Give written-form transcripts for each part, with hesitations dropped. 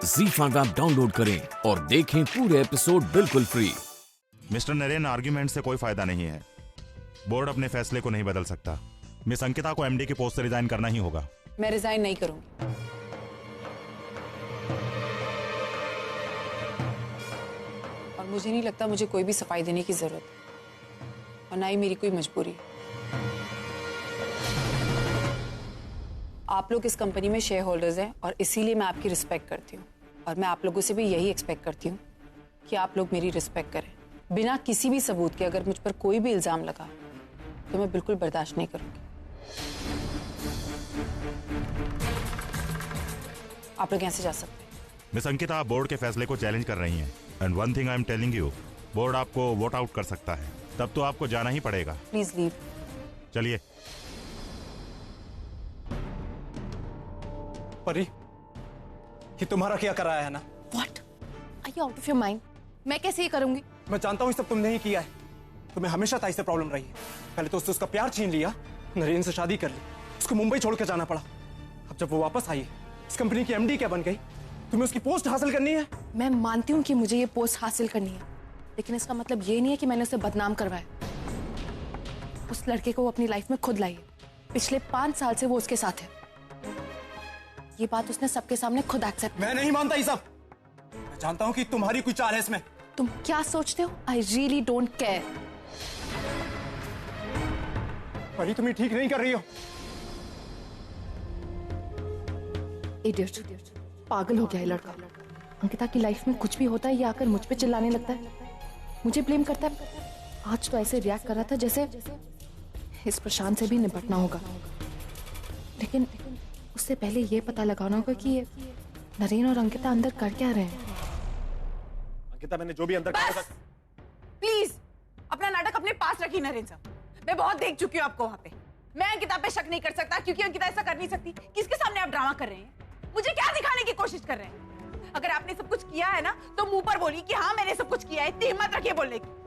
ZEE5 app download करें और देखें पूरे एपिसोड बिल्कुल फ्री। मिस्टर नरेन, आर्ग्यूमेंट से कोई फायदा नहीं है। बोर्ड अपने फैसले को नहीं बदल सकता। मिस अंकिता को एमडी की पोस्ट से रिजाइन करना ही होगा। मैं रिजाइन नहीं करूंगी। और मुझे नहीं लगता मुझे कोई भी सफाई देने की जरूरत है, और ना ही मेरी कोई मजबूरी। आप लोग इस कंपनी में शेयर होल्डर्स हैं और इसीलिए मैं आपकी रिस्पेक्ट करती हूँ, और मैं आप लोगों से भी यही एक्सपेक्ट करती हूँ कि आप लोग मेरी रिस्पेक्ट करें। बिना किसी भी सबूत के अगर मुझ पर कोई भी इल्जाम लगा तो मैं बिल्कुल बर्दाश्त नहीं करूंगी। आप लोग यहाँ से जा सकते हैं। मिस अंकिता, आप बोर्ड के फैसले को चैलेंज कर रही हैं। And one thing I am telling you, board आपको वोट आउट कर सकता है, तब तो आपको जाना ही पड़ेगा। Please leave. चलिए। परी, ये तुम्हारा क्या कर रहा है ना? What? Are you out of your mind? मैं कैसे ये करूंगी? मैं जानता हूँ ये सब तुमने ही किया है। तुम्हें हमेशा ताई से प्रॉब्लम रही है। पहले तो उससे उसका प्यार छीन लिया, नरेन से शादी कर ली, उसको मुंबई छोड़ कर जाना पड़ा। अब जब वो वापस आई, इस कंपनी की एमडी क्या बन गई? तुम्हें उसकी पोस्ट हासिल करनी है। मैं मानती हूँ कि मुझे ये पोस्ट हासिल करनी है, लेकिन इसका मतलब ये नहीं है कि मैंने उसे बदनाम करवाया। उस लड़के को वो अपनी लाइफ में खुद लाई है। पिछले 5 साल से वो उसके साथ है। ये बात उसने सबके सामने खुद एक्सेप्ट। मैं नहीं मानता ये सब। मैं जानता हूँ कि तुम्हारी कोई चाल है इसमें। तुम क्या सोचते हो? I really don't care. परी, तुम ये ठीक नहीं कर रही हो। इडियट, पागल हो गया है लड़का। अंकिता की लाइफ में कुछ भी होता है ये आकर मुझ पे चिल्लाने लगता है, मुझे ब्लेम करता है। आज तो ऐसे रिएक्ट कर रहा था जैसे इस प्रशांत से भी निपटना होगा, लेकिन उससे पहले ये पता लगाना होगा कि ये नरेन और अंकिता अंदर कर क्या रहे हैं। अंकिता, मैंने जो भी अंदर बस, प्लीज अपना नाटक अपने पास रखिए नरेन साहब। मैं बहुत देख चुकी हूँ आपको वहाँ पे। मैं अंकिता पे शक नहीं कर सकता क्योंकि अंकिता ऐसा कर नहीं सकती। किसके सामने आप ड्रामा कर रहे हैं? मुझे क्या दिखाने की कोशिश कर रहे हैं? अगर आपने सब कुछ किया है ना तो मुंह पर बोलिए कि हाँ मैंने सब कुछ किया है। इतनी हिम्मत रखिए बोलने की।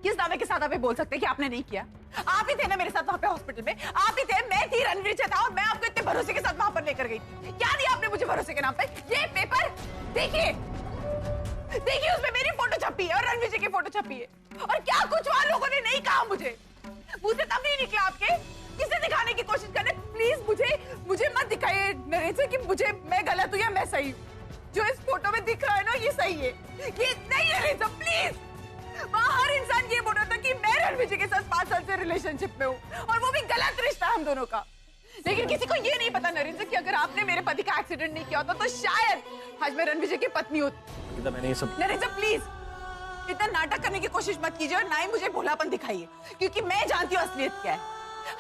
किस दावे के साथ आप बोल सकते हैं कि आपने नहीं किया? आप ही थे ना मेरे साथ वहाँ पे हॉस्पिटल में। आप ही थे, मैं थी, रणवीर था, और मैं आपको इतने भरोसे के साथ वहाँ पर लेकर गई थी। क्या दिया आपने मुझे भरोसे के नाम पे? ये पेपर देखिए, देखिए उसमें मेरी फोटो छपी है और रणवीर जी की फोटो छपी है। और क्या कुछ वहाँ लोगों ने नहीं कहा मुझे? मुझे तब नहीं निकला आपके। किसे दिखाने की कोशिश कर रहे? प्लीज मुझे मत दिखाइए नरेन से कि मैं गलत हूँ या मैं सही हूँ। जो इस फोटो में दिख रहा है ना ये सही है, ये नहीं नरेन साहब प्लीज। वहाँ हर इंसान ये बोल रहा था कि मैं रणवीर जी के साथ 5 साल से रिलेशनशिप में हूँ, और वो भी गलत रिश्ता हम दोनों का। लेकिन किसी को ये नहीं पता नरेन से कि अगर आपने मेरे पति का एक्सीडेंट नहीं किया होता तो शायद आज मैं रणवीर जी की पत्नी होती। मैंने ये सब। नरेन साहब प्लीज इतना नाटक करने की कोशिश मत कीजिए, और ना ही मुझे भोलापन दिखाइए, क्योंकि मैं जानती हूँ असलियत क्या है।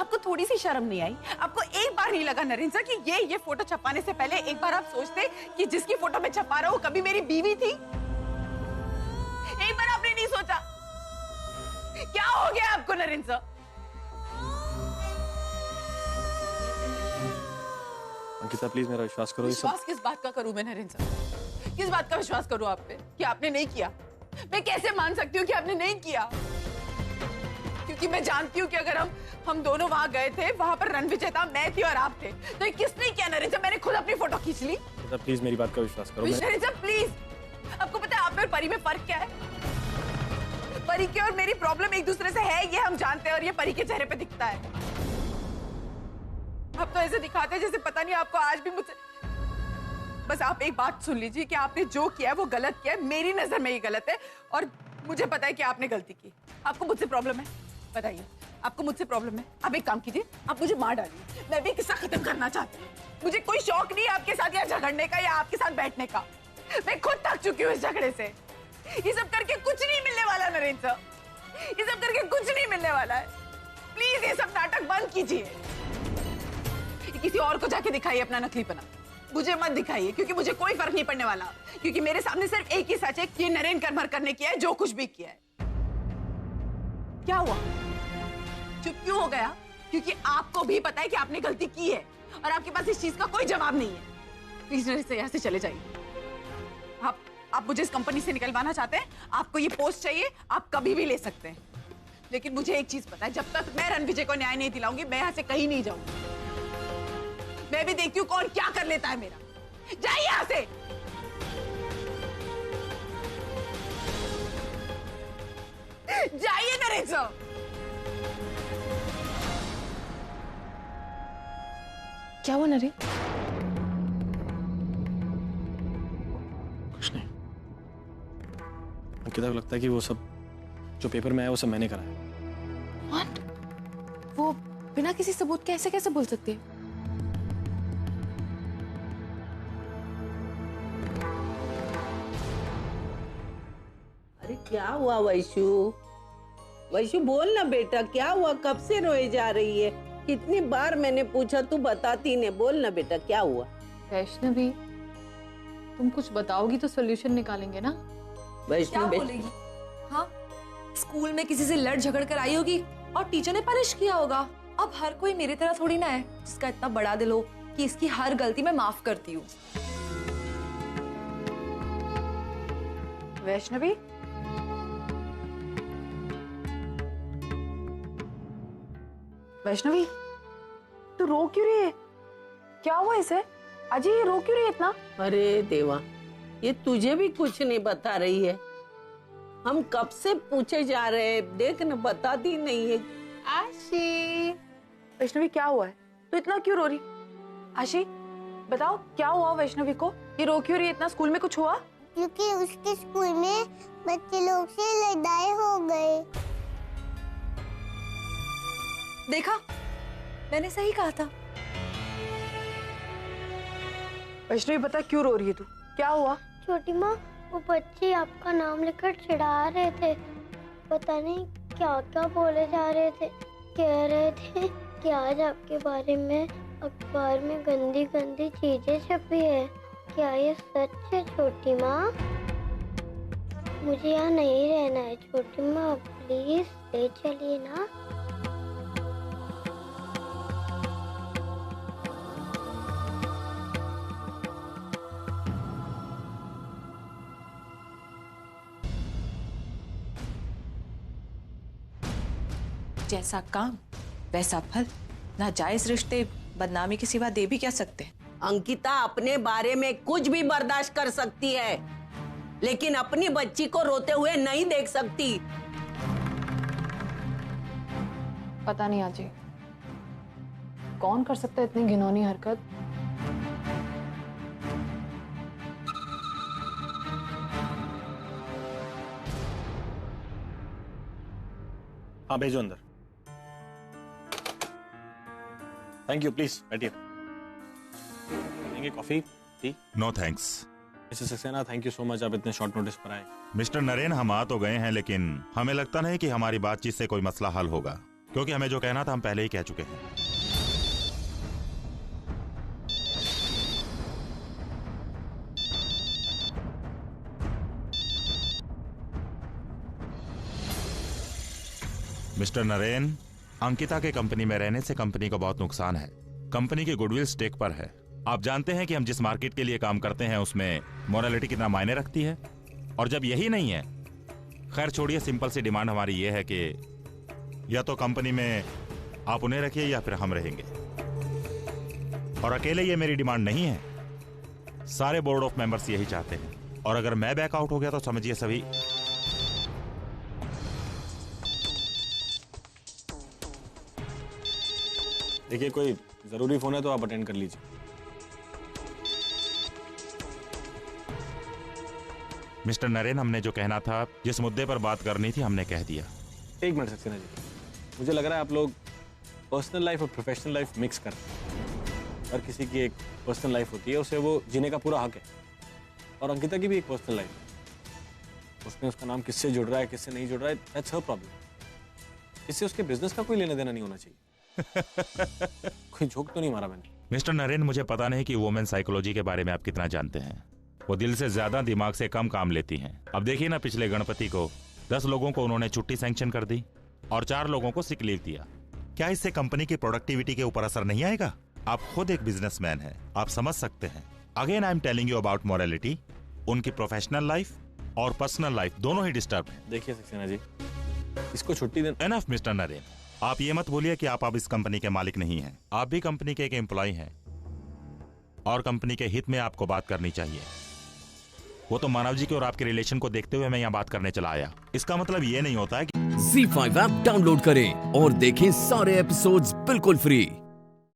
आपको थोड़ी सी शर्म नहीं आई? आपको एक बार नहीं लगा नरेन सर कि ये फोटो छपाने से पहले एक बार आप सोचते कि जिसकी फोटो मैं छपा रहा हूँ कभी मेरी बीवी थी? एक बार आपने नहीं सोचा? क्या हो गया आपको नरेन सर? अंकिता, प्लीज मेरा विश्वास करो। विश्वास किस बात का करूं मैं नरेन सर? किस बात का विश्वास करूं आप पे कि आपने नहीं किया? मैं कैसे मान सकती हूँ कि आपने नहीं किया? क्योंकि मैं जानती हूँ कि अगर हम दोनों वहां गए थे, वहां पर रणविजय था, मैं थी और आप थे, तो ये किसने किया नरेन सर? मैंने खुद अपनी फोटो खींच ली। प्लीज मेरी बात का विश्वास करो। नरेन सर प्लीज, आपको पता है आप में और परी में फर्क क्या है? परी की और मेरी प्रॉब्लम एक दूसरे से है, ये हम जानते हैं, और ये परी के चेहरे पे दिखता है। अब तो ऐसे दिखाते हैं जैसे पता नहीं आपको आज भी मुझसे। बस आप एक बात सुन लीजिए कि आपने जो किया है वो गलत किया है। मेरी नजर में ये गलत है, और मुझे पता है कि आपने गलती की। आपको मुझसे प्रॉब्लम है? बताइए, आपको मुझसे प्रॉब्लम है? आप एक काम कीजिए, आप मुझे मार डालिए, मैं भी किस्सा खत्म करना चाहती हूँ। मुझे कोई शौक नहीं है आपके साथ या झगड़ने का या आपके साथ बैठने का। मैं खुद थक चुकी हूँ इस झगड़े से। ये सब करके कुछ नहीं मिलने वाला नरेन सर, ये सब करके कुछ नहीं मिलने वाला है। प्लीज ये सब नाटक बंद कीजिए। किसी और को जाके दिखाइए अपना नकलीपना, मुझे मत दिखाइए, क्योंकि मुझे कोई फर्क नहीं पड़ने वाला। क्योंकि मेरे सामने सिर्फ एक ही सच है कि नरेन करमर करने किया है जो कुछ भी किया है। क्या हुआ? चुप क्यों हो गया? क्योंकि आपको भी पता है कि आपने गलती की है और आपके पास इस चीज का कोई जवाब नहीं है। प्लीज यहाँ से चले जाइए। आप मुझे इस कंपनी से निकलवाना चाहते हैं, आपको ये पोस्ट चाहिए, आप कभी भी ले सकते हैं। लेकिन मुझे एक चीज पता है, जब तक मैं रणविजय को न्याय नहीं दिलाऊंगी मैं यहाँ से कहीं नहीं जाऊंगी। मैं भी देखती हूँ कौन क्या कर लेता है मेरा। जाइए यहाँ से। नहीं सर। क्या हुआ नरेन? कुछ नहीं। अंकिता को लगता है कि वो सब जो पेपर में है वो सब मैंने करा है। What? वो बिना किसी सबूत के ऐसे कैसे बोल सकती है? अरे क्या हुआ वैशु? वैशु बोल ना बेटा, क्या हुआ? कब से रोए जा रही है? कितनी बार मैंने पूछा, तू बताती नहीं। बोल ना बेटा, क्या हुआ? वैष्णवी, तुम कुछ बताओगी तो सोल्यूशन निकालेंगे ना। वैष्णु क्या बेटा, बोलेगी? हाँ, स्कूल में किसी से लड़ झगड़ कर आई होगी और टीचर ने पनिश किया होगा। अब हर कोई मेरी तरह थोड़ी ना है जिसका इतना बड़ा दिल हो कि इसकी हर गलती मैं माफ करती हूँ। वैष्णवी, वैष्णवी, तू रो क्यों रही है? क्या हुआ इसे? अजय, ये रो क्यों रही है इतना? अरे देवा, ये तुझे भी कुछ नहीं बता रही है। हम कब से पूछे जा रहे हैं, देख न बताती नहीं है। आशी, वैष्णवी क्या हुआ है? तू इतना क्यों रो रही? आशी, बताओ क्या हुआ वैष्णवी को? ये रो क्यों रही है इतना? स्कूल में कुछ हुआ? क्योंकि उसके स्कूल में बच्चे लोग से लड़ाई हो गए। देखा, मैंने सही कहा था। वैष्णवी बता, क्यों रो रही है तू? क्या हुआ? छोटी माँ, वो बच्चे आपका नाम लेकर चिढ़ा रहे थे। पता नहीं क्या क्या बोले जा रहे थे। कह रहे थे कि आज आपके बारे में अखबार में गंदी गंदी चीजें छपी है। क्या ये सच है छोटी माँ? मुझे यहाँ नहीं रहना है छोटी माँ, प्लीज ले चलिए ना। जैसा काम वैसा फल। नाजायज रिश्ते बदनामी के सिवा दे भी क्या सकते हैं? अंकिता अपने बारे में कुछ भी बर्दाश्त कर सकती है, लेकिन अपनी बच्ची को रोते हुए नहीं देख सकती। पता नहीं अजय, कौन कर सकता है इतनी घिनौनी हरकत? हाँ, भेजो अंदर। थैंक यू, प्लीज बैठिए। लेंगे coffee, tea? No thanks. Mrs Saxena, thank you so much, आप इतने शॉर्ट नोटिस पर आए। मिस्टर नरेन, हम आ तो गए हैं, लेकिन हमें लगता नहीं कि हमारी बातचीत से कोई मसला हल होगा, क्योंकि हमें जो कहना था हम पहले ही कह चुके हैं। मिस्टर नरेन, अंकिता के कंपनी में रहने से कंपनी को बहुत नुकसान है। कंपनी की गुडविल स्टेक पर है। आप जानते हैं कि हम जिस मार्केट के लिए काम करते हैं उसमें मोरालिटी कितना मायने रखती है, और जब यही नहीं है, खैर छोड़िए, सिंपल सी डिमांड हमारी ये है कि या तो कंपनी में आप उन्हें रखिए या फिर हम रहेंगे। और अकेले ये मेरी डिमांड नहीं है, सारे बोर्ड ऑफ मेंबर्स यही चाहते हैं, और अगर मैं बैकआउट हो गया तो समझिए सभी। देखिए, कोई जरूरी फोन है तो आप अटेंड कर लीजिए। मिस्टर नरेन, हमने जो कहना था, जिस मुद्दे पर बात करनी थी, हमने कह दिया। एक मिनट सक्सेना जी, मुझे लग रहा है आप लोग पर्सनल लाइफ और प्रोफेशनल लाइफ मिक्स कर रहे हैं। हर किसी की एक पर्सनल लाइफ होती है, उसे वो जीने का पूरा हक है, और अंकिता की भी एक पर्सनल लाइफ है। उसमें उसका नाम किससे जुड़ रहा है, किससे नहीं जुड़ रहा है, दैट्स हर प्रॉब्लम। इससे उसके बिजनेस का कोई लेना देना नहीं होना चाहिए। कोई जोक तो नहीं मारा मैंने। मिस्टर नरेन, मुझे पता नहीं कि वुमेन साइकोलॉजी के बारे में आप कितना जानते हैं। वो दिल से ज्यादा दिमाग से कम काम लेती हैं। अब देखिए ना, पिछले गणपति को 10 लोगों को उन्होंने छुट्टी सैंक्शन कर दी और 4 लोगों को सिक लीव दिया। क्या इससे कंपनी की प्रोडक्टिविटी के ऊपर असर नहीं आएगा? आप खुद एक बिजनेसमैन हैं, आप समझ सकते हैं। Again I am telling you about morality. उनकी प्रोफेशनल लाइफ और पर्सनल लाइफ दोनों ही डिस्टर्ब है। देखिए सक्सेना जी, इसको छुट्टी देना। एनफ मिस्टर नरेन, आप ये मत बोलिए कि आप अब इस कंपनी के मालिक नहीं हैं। आप भी कंपनी के एक एम्प्लॉय हैं और कंपनी के हित में आपको बात करनी चाहिए। वो तो मानव जी के और आपके रिलेशन को देखते हुए मैं यहाँ बात करने चला आया। इसका मतलब ये नहीं होता है कि ZEE5 ऐप डाउनलोड करें और देखें सारे एपिसोड्स बिल्कुल फ्री।